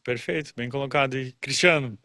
Perfeito, bem colocado. E, Cristiano,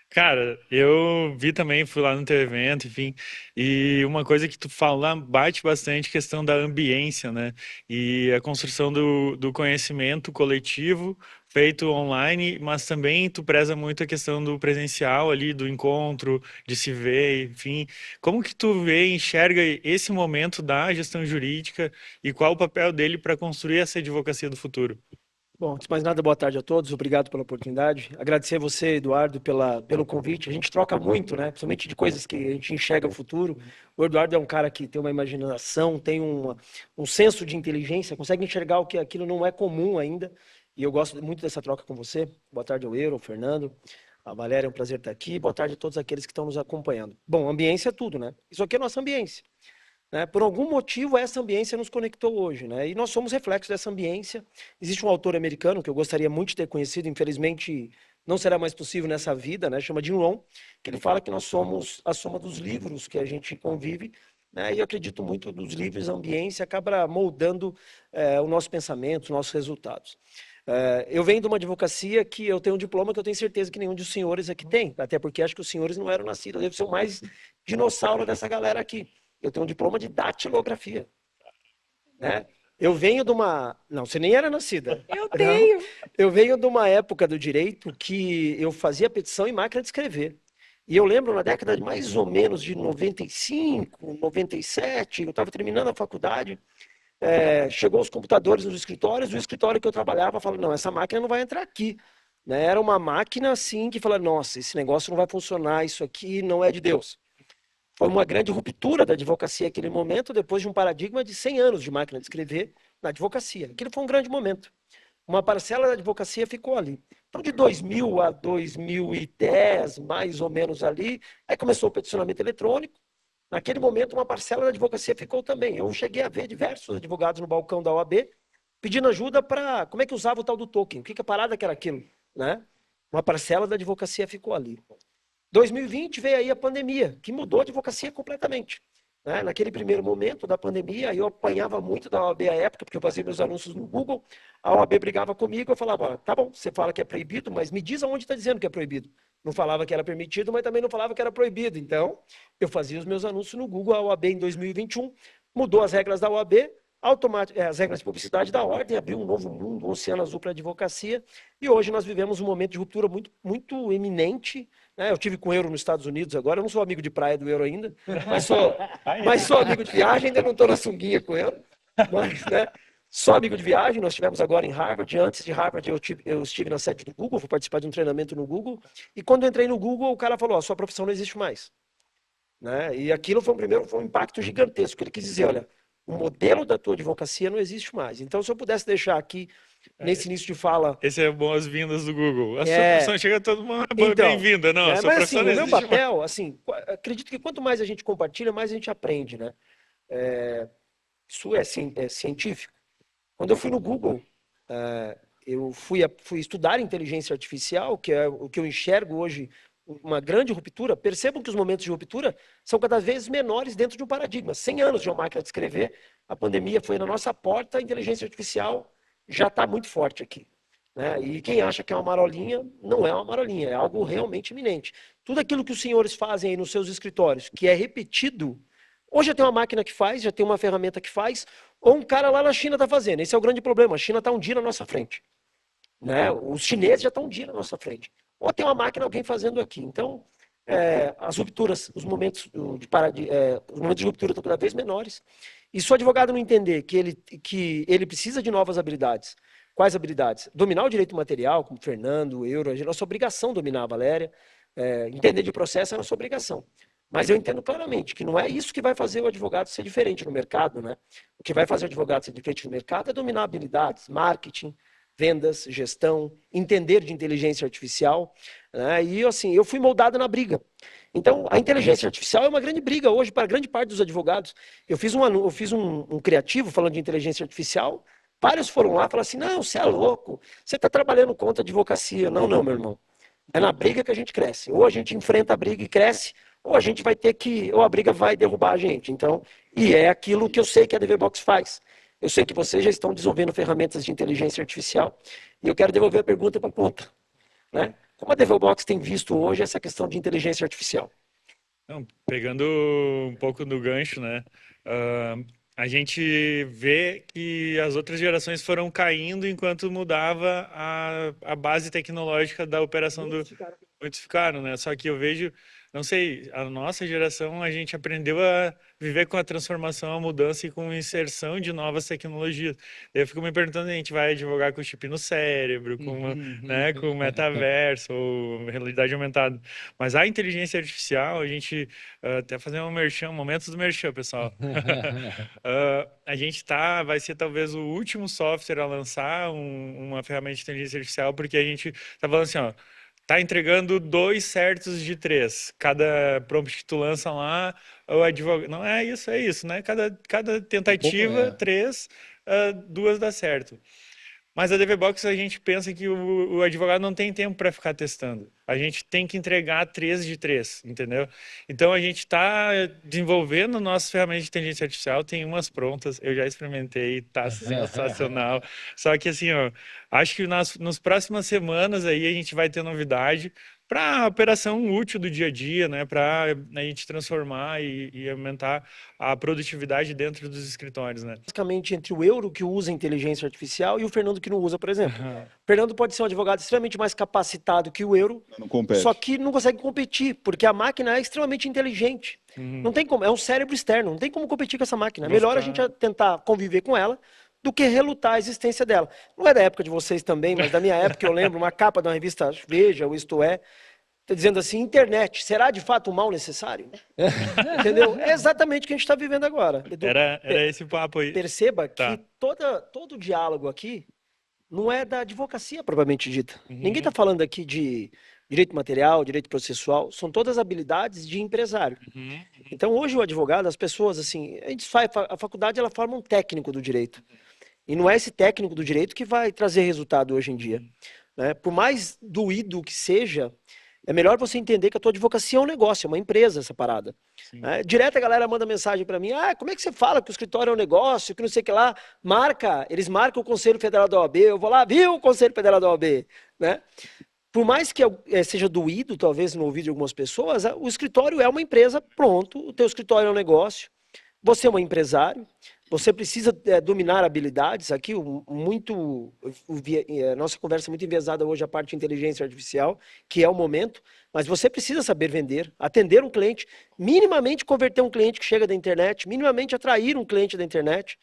cara, eu vi também, fui lá no teu evento, enfim, e uma coisa que tu fala bate bastante questão da ambiência, né? E a construção do conhecimento coletivo feito online, mas também tu preza muito a questão do presencial ali, do encontro, de se ver, enfim. Como que tu vê e enxerga esse momento da gestão jurídica e qual o papel dele para construir essa advocacia do futuro? Bom, antes de mais nada, boa tarde a todos. Obrigado pela oportunidade. Agradecer a você, Eduardo, pelo convite. A gente troca muito, né? Principalmente de coisas que a gente enxerga o futuro. O Eduardo é um cara que tem uma imaginação, tem um senso de inteligência, consegue enxergar o que aquilo não é comum ainda. E eu gosto muito dessa troca com você. Boa tarde ao Euro, ao Fernando, a Valéria, é um prazer estar aqui. Boa tarde a todos aqueles que estão nos acompanhando. Bom, ambiência é tudo, né? Isso aqui é nossa ambiência. Né? Por algum motivo, essa ambiência nos conectou hoje, né? E nós somos reflexo dessa ambiência. Existe um autor americano que eu gostaria muito de ter conhecido, infelizmente não será mais possível nessa vida, né? Chama Jim Rohn, que ele fala que nós somos a soma dos livros que a gente convive, né? E eu acredito muito nos livros, a ambiência acaba moldando o nosso pensamento, os nossos resultados. Eu venho de uma advocacia que eu tenho um diploma que eu tenho certeza que nenhum dos senhores aqui tem, até porque acho que os senhores não eram nascidos, eu devo ser o mais dinossauro dessa galera aqui. Eu tenho um diploma de datilografia, né? Eu venho de uma... Não, você nem era nascida. Eu Não. tenho. Eu venho de uma época do direito que eu fazia petição em máquina de escrever. E eu lembro na década de mais ou menos de 95, 97, eu estava terminando a faculdade, chegou os computadores nos escritórios, o escritório que eu trabalhava falou, não, essa máquina não vai entrar aqui. Né? Era uma máquina assim que falava, nossa, esse negócio não vai funcionar, isso aqui não é de Deus. Foi uma grande ruptura da advocacia naquele momento, depois de um paradigma de 100 anos de máquina de escrever na advocacia. Aquele foi um grande momento. Uma parcela da advocacia ficou ali. Então, de 2000 a 2010, mais ou menos ali, aí começou o peticionamento eletrônico. Naquele momento, uma parcela da advocacia ficou também. Eu cheguei a ver diversos advogados no balcão da OAB pedindo ajuda para como é que usava o tal do token, o que a parada que era aquilo, né? Uma parcela da advocacia ficou ali. 2020 veio aí a pandemia, que mudou a advocacia completamente. Né? Naquele primeiro momento da pandemia, eu apanhava muito da OAB à época, porque eu fazia meus anúncios no Google, a OAB brigava comigo, eu falava, tá bom, você fala que é proibido, mas me diz aonde está dizendo que é proibido. Não falava que era permitido, mas também não falava que era proibido. Então, eu fazia os meus anúncios no Google, a OAB em 2021 mudou as regras da OAB, as regras de publicidade da ordem, abriu um novo mundo, um oceano azul para a advocacia, e hoje nós vivemos um momento de ruptura muito, muito eminente. Né? Eu tive com o Euro nos Estados Unidos agora, eu não sou amigo de praia do Euro ainda, mas sou amigo de viagem, ainda não estou na sunguinha com ele, mas né, sou amigo de viagem. Nós estivemos agora em Harvard, antes de Harvard eu estive na sede do Google, fui participar de um treinamento no Google, e quando eu entrei no Google, o cara falou, a sua profissão não existe mais. Né? E aquilo foi um impacto gigantesco. Ele quis dizer, olha, o modelo da tua advocacia não existe mais. Então, se eu pudesse deixar aqui, nesse início de fala... Esse é boas-vindas do Google. A sua É, profissão chega todo mundo, então, bem-vinda. Não, a né, sua mas profissão assim, não o meu existe mais. papel, assim, acredito que quanto mais a gente compartilha, mais a gente aprende, né? Isso é científico. Quando eu fui no Google, eu fui estudar inteligência artificial, que é o que eu enxergo hoje uma grande ruptura. Percebam que os momentos de ruptura são cada vez menores dentro de um paradigma. 100 anos de uma máquina de escrever, a pandemia foi na nossa porta, a inteligência artificial já está muito forte aqui. Né? E quem acha que é uma marolinha, não é uma marolinha, é algo realmente iminente. Tudo aquilo que os senhores fazem aí nos seus escritórios, que é repetido, hoje já tem uma máquina que faz, já tem uma ferramenta que faz, ou um cara lá na China está fazendo. Esse é o grande problema. A China está um dia na nossa frente. Né? Os chineses já estão um dia na nossa frente. Ou tem uma máquina, alguém fazendo aqui. Então, as rupturas, os momentos de ruptura estão cada vez menores. E se o advogado não entender que ele precisa de novas habilidades, quais habilidades? Dominar o direito material, como Fernando, o Euro, é nossa obrigação dominar a Valéria, entender de processo é nossa obrigação. Mas eu entendo claramente que não é isso que vai fazer o advogado ser diferente no mercado. Né? O que vai fazer o advogado ser diferente no mercado é dominar habilidades, marketing, vendas, gestão, entender de inteligência artificial. Né? E assim, eu fui moldado na briga. Então, a inteligência artificial é uma grande briga hoje para grande parte dos advogados. Eu fiz um criativo falando de inteligência artificial, vários foram lá e falaram assim, não, você é louco, você está trabalhando contra a advocacia. Não, não, meu irmão. É na briga que a gente cresce. Ou a gente enfrenta a briga e cresce, ou a gente vai ter que, ou a briga vai derrubar a gente. Então, e é aquilo que eu sei que a DVBox faz. Eu sei que vocês já estão desenvolvendo ferramentas de inteligência artificial. E eu quero devolver a pergunta para a ponta. né? Como a Develbox tem visto hoje essa questão de inteligência artificial? Não, pegando um pouco do gancho, né? ah, a gente vê que as outras gerações foram caindo enquanto mudava a base tecnológica da operação do. Muitos ficaram. Muitos ficaram, né? Só que eu vejo, não sei, a nossa geração, a gente aprendeu a viver com a transformação, a mudança e com a inserção de novas tecnologias. Eu fico me perguntando, a gente vai advogar com chip no cérebro, né, com metaverso ou realidade aumentada. Mas a inteligência artificial, a gente até fazer um merchan, momentos do merchan, pessoal. A gente vai ser talvez o último software a lançar uma ferramenta de inteligência artificial, porque a gente tá falando assim, ó, tá entregando 2 certos de 3. Cada prompt que tu lança lá, o advogado. Não é isso, né? Cada Um pouco, tentativa, 3, 2 dá certo. Mas a DVBox a gente pensa que o advogado não tem tempo para ficar testando. A gente tem que entregar 3 de 3, entendeu? Então a gente está desenvolvendo nossas ferramentas de inteligência artificial, tem umas prontas, eu já experimentei, tá sensacional. Só que assim, ó, acho que nas próximas semanas aí a gente vai ter novidade para a operação útil do dia a dia, né? Para a gente transformar e aumentar a produtividade dentro dos escritórios, né? Basicamente entre o Euro, que usa inteligência artificial, e o Fernando, que não usa, por exemplo. O Fernando pode ser um advogado extremamente mais capacitado que o Euro, não compete. só que não consegue competir, porque a máquina é extremamente inteligente. Não tem como, é um cérebro externo, não tem como competir com essa máquina. É melhor a gente tentar conviver com ela do que relutar a existência dela. Não é da época de vocês também, mas da minha época eu lembro uma capa de uma revista Veja, ou Isto É, tá dizendo assim, internet, será de fato um mal necessário? Entendeu? É exatamente o que a gente está vivendo agora. Edu, Era esse papo aí. perceba Tá. que todo o diálogo aqui não é da advocacia propriamente dita. Ninguém está falando aqui de direito material, direito processual, são todas habilidades de empresário. Então, hoje o advogado, as pessoas, assim, a faculdade ela forma um técnico do direito. E não é esse técnico do direito que vai trazer resultado hoje em dia, né? Por mais doído que seja, é melhor você entender que a tua advocacia é um negócio, é uma empresa essa parada. Né? Direto a galera manda mensagem para mim, como é que você fala que o escritório é um negócio, que não sei o que lá, eles marcam o Conselho Federal da OAB, eu vou lá, viu o Conselho Federal da OAB, né? Por mais que seja doído, talvez no ouvido de algumas pessoas, o escritório é uma empresa, pronto, o teu escritório é um negócio, você é um empresário, você precisa dominar habilidades. Aqui, nossa conversa é muito enviesada hoje a parte de inteligência artificial, que é o momento, mas você precisa saber vender, atender um cliente, minimamente converter um cliente que chega da internet, minimamente atrair um cliente da internet,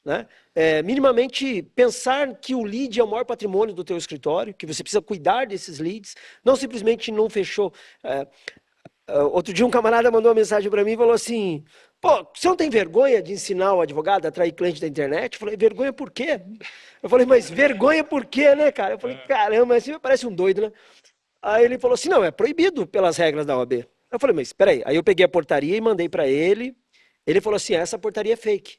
né? Minimamente pensar que o lead é o maior patrimônio do teu escritório, que você precisa cuidar desses leads, não simplesmente não fechou. Outro dia um camarada mandou uma mensagem para mim e falou assim, pô, você não tem vergonha de ensinar o advogado a atrair cliente da internet? Eu falei, vergonha por quê? Eu falei, mas vergonha por quê, né, cara? Eu falei, caramba, assim parece um doido, né? Aí ele falou assim, não, é proibido pelas regras da OAB. Eu falei, mas espera aí. Aí eu peguei a portaria e mandei para ele. Ele falou assim, essa portaria é fake.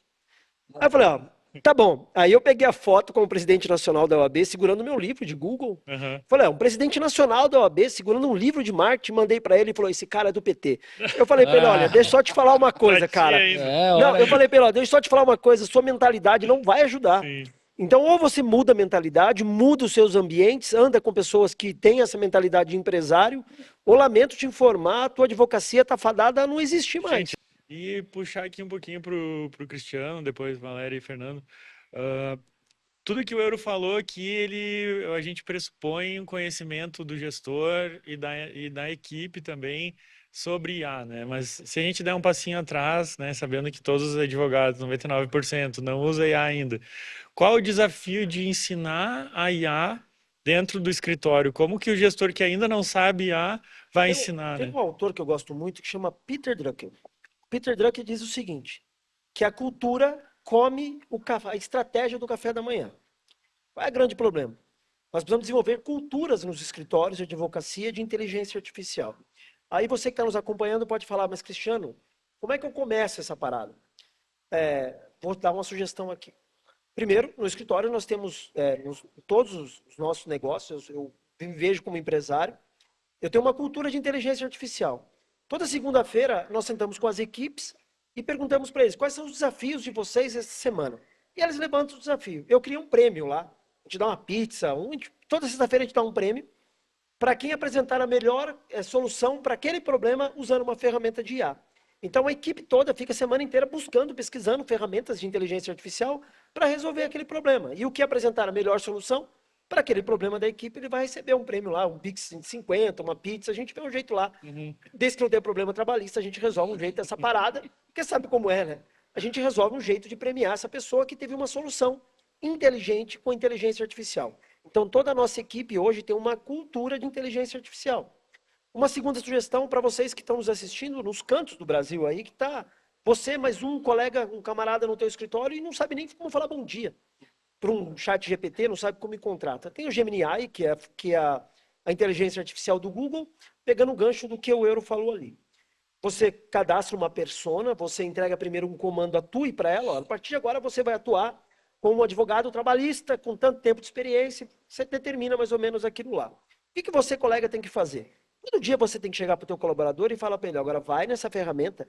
Aí eu falei, ó, tá bom. Aí eu peguei a foto com o presidente nacional da OAB segurando meu livro de Google. Falei, um presidente nacional da OAB segurando um livro de marketing, mandei para ele e falou, esse cara é do PT. Eu falei pra ele, olha, deixa eu só te falar uma coisa, cara. Não, eu falei pra ele, ó, deixa eu só te falar uma coisa, sua mentalidade não vai ajudar. Sim. Então, ou você muda a mentalidade, muda os seus ambientes, anda com pessoas que têm essa mentalidade de empresário, ou lamento te informar, a tua advocacia tá fadada a não existir mais. E puxar aqui um pouquinho pro Cristiano, depois Valéria e Fernando. Tudo que o Euro falou aqui, a gente pressupõe um conhecimento do gestor e da equipe também sobre IA, né? Mas se a gente der um passinho atrás, né, sabendo que todos os advogados, 99%, não usam IA ainda, qual o desafio de ensinar a IA dentro do escritório? Como que o gestor que ainda não sabe IA vai ensinar, Tem né? um autor que eu gosto muito que chama Peter Drucker. Peter Drucker diz o seguinte, que a cultura come a estratégia do café da manhã. Qual é o grande problema? Nós precisamos desenvolver culturas nos escritórios de advocacia de inteligência artificial. Aí você que está nos acompanhando pode falar, mas Cristiano, como é que eu começo essa parada? Vou dar uma sugestão aqui. Primeiro, no escritório nós temos, todos os nossos negócios, eu me vejo como empresário, eu tenho uma cultura de inteligência artificial. Toda segunda-feira nós sentamos com as equipes e perguntamos para eles quais são os desafios de vocês essa semana. E eles levantam o desafio. Eu criei um prêmio lá, a gente dá uma pizza, toda sexta-feira a gente dá um prêmio. para quem apresentar a melhor solução para aquele problema usando uma ferramenta de IA. Então a equipe toda fica a semana inteira buscando, pesquisando ferramentas de inteligência artificial para resolver aquele problema. E o que apresentar a melhor solução para aquele problema da equipe, ele vai receber um prêmio lá, um Pix de 50, uma pizza, a gente vê um jeito lá. Desde que não tenha problema trabalhista, a gente resolve um jeito dessa parada, porque sabe como é, né? A gente resolve um jeito de premiar essa pessoa que teve uma solução inteligente com inteligência artificial. Então toda a nossa equipe hoje tem uma cultura de inteligência artificial. Uma segunda sugestão para vocês que estão nos assistindo nos cantos do Brasil aí, que tá você mais um colega, um camarada no teu escritório e não sabe nem como falar bom dia para um chat GPT, não sabe como me contrata. Tem o Gemini AI, que é a inteligência artificial do Google, pegando o gancho do que o Euro falou ali. Você cadastra uma persona, você entrega primeiro um comando, atue para ela, ó, a partir de agora você vai atuar como um advogado trabalhista, com tanto tempo de experiência, você determina mais ou menos aquilo lá. O que você, colega, tem que fazer? Todo dia você tem que chegar para o teu colaborador e falar para ele, agora vai nessa ferramenta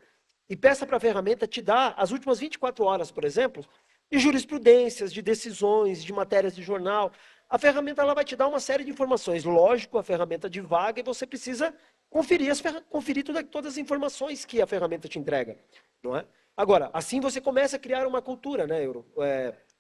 e peça para a ferramenta te dar as últimas 24 horas, por exemplo, de jurisprudências, de decisões, de matérias de jornal. A ferramenta ela vai te dar uma série de informações. Lógico, a ferramenta divaga e você precisa conferir, todas as informações que a ferramenta te entrega. Não é? Agora, assim você começa a criar uma cultura, né,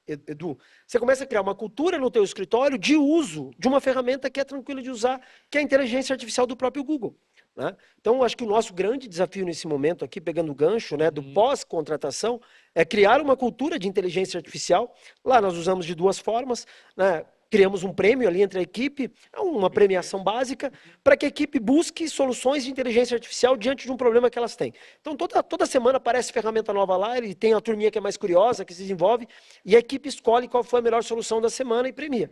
Edu? Você começa a criar uma cultura no teu escritório de uso de uma ferramenta que é tranquila de usar, que é a inteligência artificial do próprio Google. Né? Então, acho que o nosso grande desafio nesse momento aqui, pegando o gancho, né, do pós-contratação, é criar uma cultura de inteligência artificial. Lá nós usamos de duas formas, né? Criamos um prêmio ali entre a equipe, uma premiação básica, para que a equipe busque soluções de inteligência artificial diante de um problema que elas têm. Então, toda semana aparece ferramenta nova lá, ele tem a turminha que é mais curiosa, que se desenvolve, e a equipe escolhe qual foi a melhor solução da semana e premia.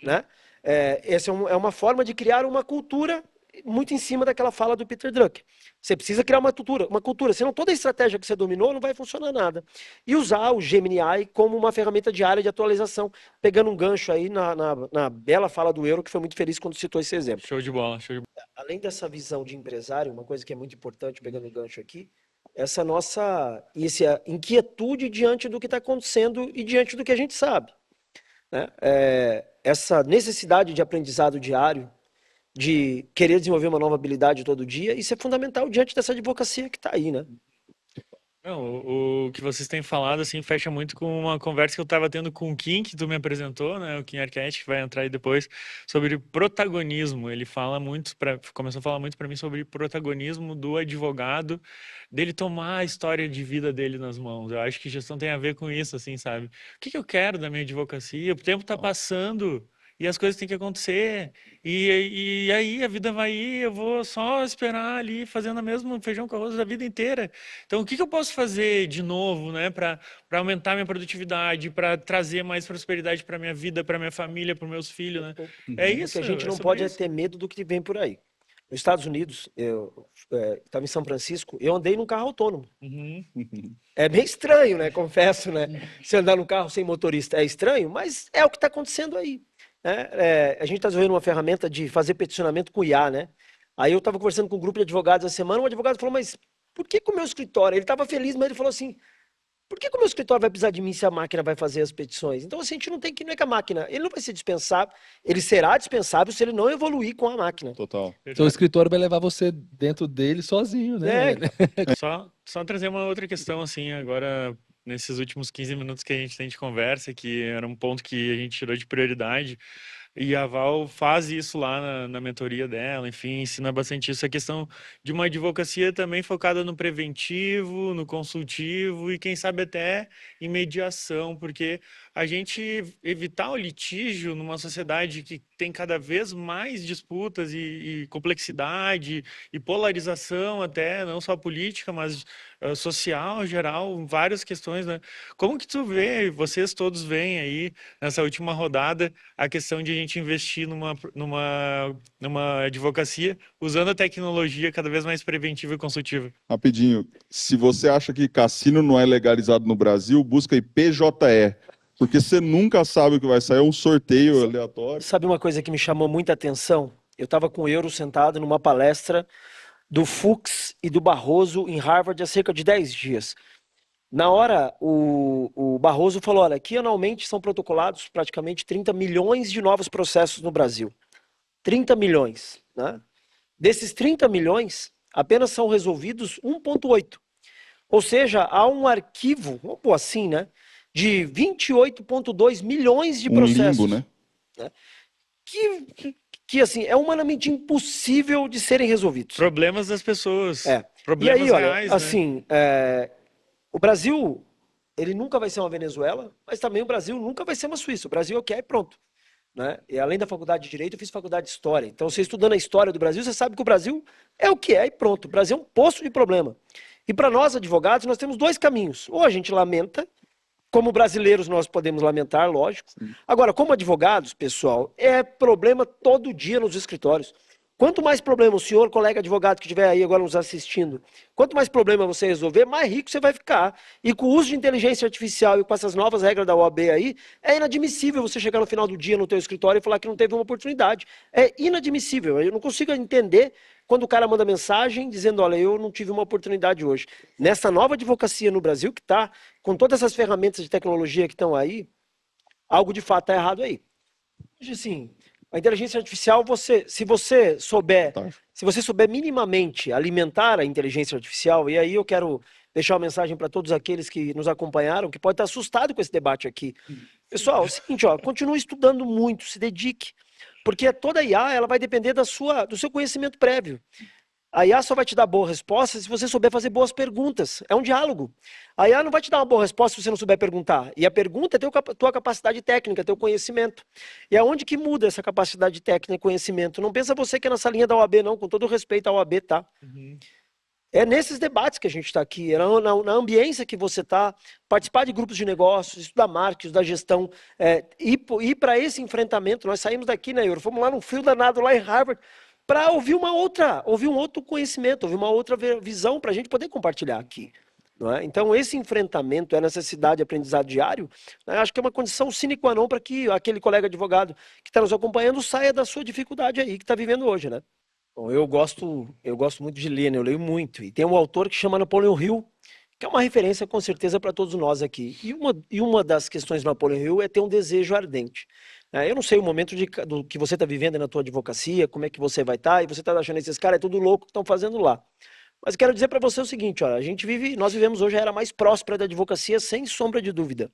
Né? Essa é uma forma de criar uma cultura muito em cima daquela fala do Peter Drucker. Você precisa criar uma cultura, senão toda a estratégia que você dominou não vai funcionar nada. E usar o Gemini AI como uma ferramenta diária de atualização, pegando um gancho aí na bela fala do Euro, que foi muito feliz quando citou esse exemplo. Show de bola, show de bola. Além dessa visão de empresário, uma coisa que é muito importante, pegando o gancho aqui, essa nossa inquietude diante do que está acontecendo e diante do que a gente sabe. Né? Essa necessidade de aprendizado diário, de querer desenvolver uma nova habilidade todo dia, isso é fundamental diante dessa advocacia que está aí, né? Não, o que vocês têm falado, assim, fecha muito com uma conversa que eu estava tendo com o Kim, que tu me apresentou, né, o Kim Arquette, que vai entrar aí depois, sobre protagonismo. Ele começou a falar muito para mim sobre protagonismo do advogado, dele tomar a história de vida dele nas mãos. Eu acho que gestão tem a ver com isso, assim, sabe? O que eu quero da minha advocacia? O tempo está passando e as coisas têm que acontecer. E aí a vida vai ir, eu vou só esperar ali, fazendo a mesma feijão com arroz a vida inteira. Então, o que eu posso fazer de novo, né, para aumentar minha produtividade, para trazer mais prosperidade para minha vida, para minha família, para meus filhos, né? É O isso, que a gente é não sobre pode é isso. ter medo do que vem por aí. Nos Estados Unidos, eu estava em São Francisco, eu andei num carro autônomo. Uhum. É bem estranho, né? Confesso, né? Se andar num carro sem motorista é estranho, mas é o que está acontecendo aí. Né? A gente está desenvolvendo uma ferramenta de fazer peticionamento com IA, né? Aí eu estava conversando com um grupo de advogados essa semana, um advogado falou, mas por que com o meu escritório? Ele estava feliz, mas ele falou assim, por que o meu escritório vai precisar de mim se a máquina vai fazer as petições? Então, assim, a gente não é que a máquina, ele não vai ser dispensável, ele será dispensável se ele não evoluir com a máquina. Total. Então o Perfeito. escritório vai levar você dentro dele sozinho, né? Só trazer uma outra questão, assim, agora, nesses últimos 15 minutos que a gente tem de conversa, que era um ponto que a gente tirou de prioridade, e a Val faz isso lá na mentoria dela, enfim, ensina bastante isso, a questão de uma advocacia também focada no preventivo, no consultivo e quem sabe até em mediação, porque a gente evitar o litígio numa sociedade que tem cada vez mais disputas e complexidade e polarização até, não só política, mas social, geral, várias questões, né? Como que tu vê, vocês todos veem aí, nessa última rodada, a questão de a gente investir numa advocacia usando a tecnologia cada vez mais preventiva e consultiva? Rapidinho, se você acha que cassino não é legalizado no Brasil, busca aí PJE, porque você nunca sabe o que vai sair, é um sorteio aleatório. Sabe uma coisa que me chamou muita atenção? Eu estava com o Euro sentado numa palestra do Fux e do Barroso em Harvard há cerca de 10 dias. Na hora, o Barroso falou, olha, aqui anualmente são protocolados praticamente 30 milhões de novos processos no Brasil. 30 milhões. Né? Desses 30 milhões, apenas são resolvidos 1,8. Ou seja, há um arquivo, vamos pôr assim, né, de 28,2 milhões de processos. Limbo, né? Que assim, é humanamente impossível de serem resolvidos. Problemas das pessoas. E Problemas aí, olha, reais, né? assim, o Brasil, ele nunca vai ser uma Venezuela, mas também o Brasil nunca vai ser uma Suíça. O Brasil é o que é e pronto. Né? E além da faculdade de Direito, eu fiz faculdade de História. Então, você estudando a história do Brasil, você sabe que o Brasil é o que é e pronto. O Brasil é um poço de problema. E para nós, advogados, nós temos dois caminhos. Ou a gente lamenta, como brasileiros nós podemos lamentar, lógico. Agora, como advogados, pessoal, é problema todo dia nos escritórios. Quanto mais problema o senhor, colega advogado que estiver aí agora nos assistindo, quanto mais problema você resolver, mais rico você vai ficar. E com o uso de inteligência artificial e com essas novas regras da OAB aí, é inadmissível você chegar no final do dia no teu escritório e falar que não teve uma oportunidade. É inadmissível. Eu não consigo entender quando o cara manda mensagem dizendo, olha, eu não tive uma oportunidade hoje. Nessa nova advocacia no Brasil que está, com todas essas ferramentas de tecnologia que estão aí, algo de fato está errado aí. Hoje, assim, a inteligência artificial, se você souber minimamente alimentar a inteligência artificial, e aí eu quero deixar uma mensagem para todos aqueles que nos acompanharam, que pode estar assustado com esse debate aqui. Pessoal, é o seguinte, ó, continue estudando muito, se dedique, porque toda IA ela vai depender do seu conhecimento prévio. A IA só vai te dar boa resposta se você souber fazer boas perguntas. É um diálogo. A IA não vai te dar uma boa resposta se você não souber perguntar. E a pergunta é a tua capacidade técnica, teu conhecimento. E aonde que muda essa capacidade técnica e conhecimento? Não pensa você que é nessa linha da OAB, não, com todo respeito à OAB, tá? É nesses debates que a gente está aqui, é na ambiência que você está, participar de grupos de negócios, estudar marketing, estudar gestão, ir para esse enfrentamento. Nós saímos daqui, né, Euro? Fomos lá num frio danado lá em Harvard, para ouvir um outro conhecimento, ouvir uma outra visão para a gente poder compartilhar aqui. Não é? Então, esse enfrentamento, a necessidade de aprendizado diário, né, acho que é uma condição sine qua non para que aquele colega advogado que está nos acompanhando saia da sua dificuldade aí que está vivendo hoje. Né? Bom, eu gosto muito de ler, né? Eu leio muito. E tem um autor que chama Napoleon Hill, que é uma referência com certeza para todos nós aqui. E uma das questões do Napoleon Hill é ter um desejo ardente. Eu não sei o momento do que você está vivendo na tua advocacia, como é que você vai estar, e você está achando esses caras é tudo louco que estão fazendo lá. Mas quero dizer para você o seguinte, ó, nós vivemos hoje a era mais próspera da advocacia, sem sombra de dúvida.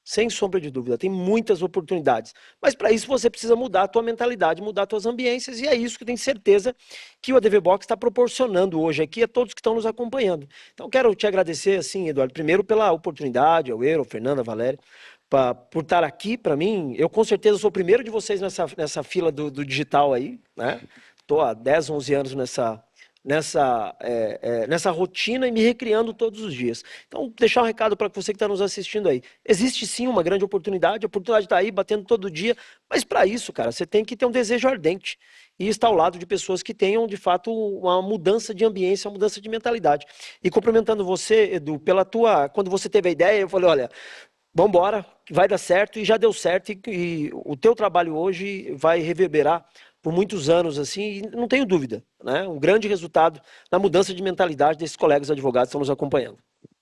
Sem sombra de dúvida, tem muitas oportunidades. Mas para isso você precisa mudar a tua mentalidade, mudar as tuas ambiências, e é isso que eu tenho certeza que o ADV Box está proporcionando hoje aqui a todos que estão nos acompanhando. Então quero te agradecer, assim, Eduardo, primeiro pela oportunidade, ao Eero, ao Fernando, a Valéria, por estar aqui. Para mim, eu com certeza sou o primeiro de vocês nessa fila do digital aí, né? Estou há 10, 11 anos nessa rotina e me recriando todos os dias. Então, deixar um recado para você que está nos assistindo aí. Existe sim uma grande oportunidade, a oportunidade está aí, batendo todo dia, mas para isso, cara, você tem que ter um desejo ardente e estar ao lado de pessoas que tenham, de fato, uma mudança de ambiência, uma mudança de mentalidade. E cumprimentando você, Edu, quando você teve a ideia, eu falei, olha, vamos embora, vai dar certo, e já deu certo, e o teu trabalho hoje vai reverberar por muitos anos, assim, e não tenho dúvida, né? Um grande resultado na mudança de mentalidade desses colegas advogados que estão nos acompanhando.